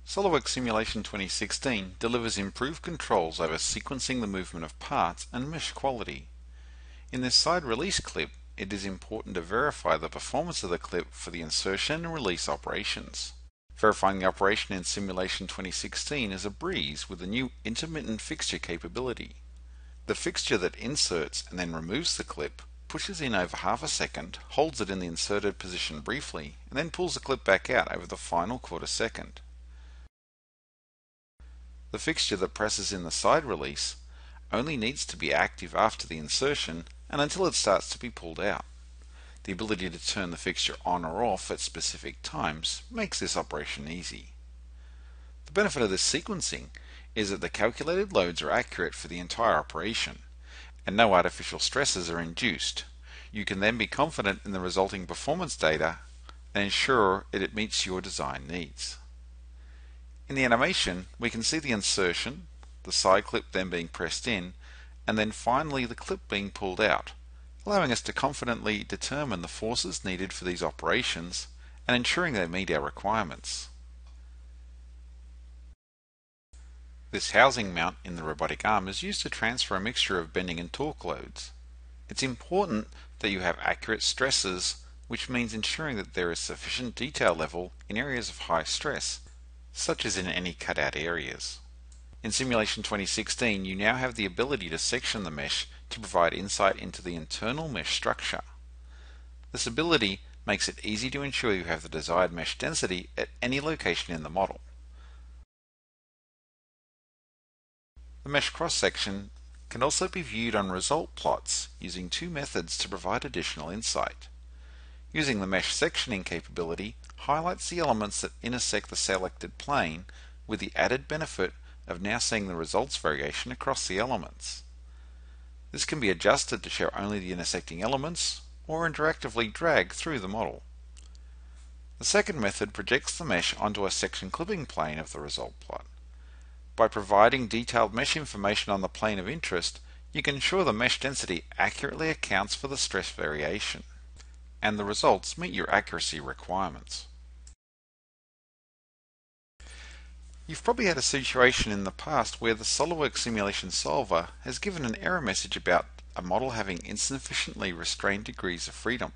SOLIDWORKS Simulation 2016 delivers improved controls over sequencing the movement of parts and mesh quality. In this side release clip, it is important to verify the performance of the clip for the insertion and release operations. Verifying the operation in Simulation 2016 is a breeze with the new Intermittent Fixture capability. The fixture that inserts and then removes the clip pushes in over half a second, holds it in the inserted position briefly, and then pulls the clip back out over the final quarter second. The fixture that presses in the side release only needs to be active after the insertion and until it starts to be pulled out. The ability to turn the fixture on or off at specific times makes this operation easy. The benefit of this sequencing is that the calculated loads are accurate for the entire operation, and no artificial stresses are induced. You can then be confident in the resulting performance data and ensure that it meets your design needs. In the animation, we can see the insertion, the side clip then being pressed in, and then finally the clip being pulled out, allowing us to confidently determine the forces needed for these operations and ensuring they meet our requirements. This housing mount in the robotic arm is used to transfer a mixture of bending and torque loads. It's important that you have accurate stresses, which means ensuring that there is sufficient detail level in areas of high stress, such as in any cutout areas. In Simulation 2016, you now have the ability to section the mesh to provide insight into the internal mesh structure. This ability makes it easy to ensure you have the desired mesh density at any location in the model. The mesh cross-section can also be viewed on result plots using two methods to provide additional insight. Using the mesh sectioning capability highlights the elements that intersect the selected plane with the added benefit of now seeing the results variation across the elements. This can be adjusted to show only the intersecting elements or interactively drag through the model. The second method projects the mesh onto a section clipping plane of the result plot. By providing detailed mesh information on the plane of interest, you can ensure the mesh density accurately accounts for the stress variation, and the results meet your accuracy requirements. You've probably had a situation in the past where the SOLIDWORKS simulation solver has given an error message about a model having insufficiently restrained degrees of freedom.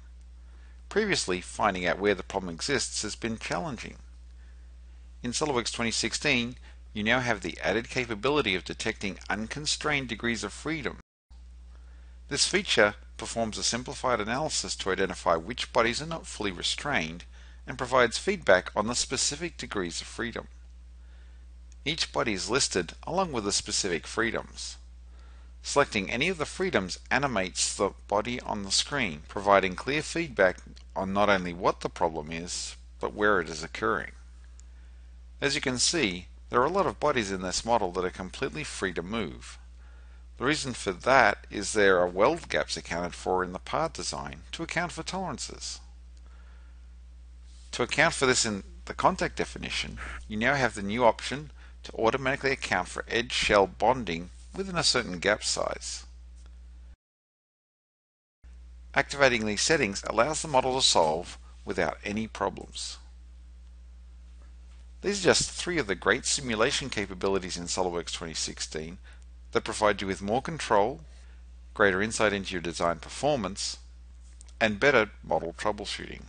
Previously, finding out where the problem exists has been challenging. In SOLIDWORKS 2016, you now have the added capability of detecting unconstrained degrees of freedom. This feature performs a simplified analysis to identify which bodies are not fully restrained and provides feedback on the specific degrees of freedom. Each body is listed along with the specific freedoms. Selecting any of the freedoms animates the body on the screen, providing clear feedback on not only what the problem is, but where it is occurring. As you can see, there are a lot of bodies in this model that are completely free to move. The reason for that is there are weld gaps accounted for in the part design to account for tolerances. To account for this in the contact definition, you now have the new option to automatically account for edge shell bonding within a certain gap size. Activating these settings allows the model to solve without any problems. These are just three of the great simulation capabilities in SOLIDWORKS 2016 that provide you with more control, greater insight into your design performance, and better model troubleshooting.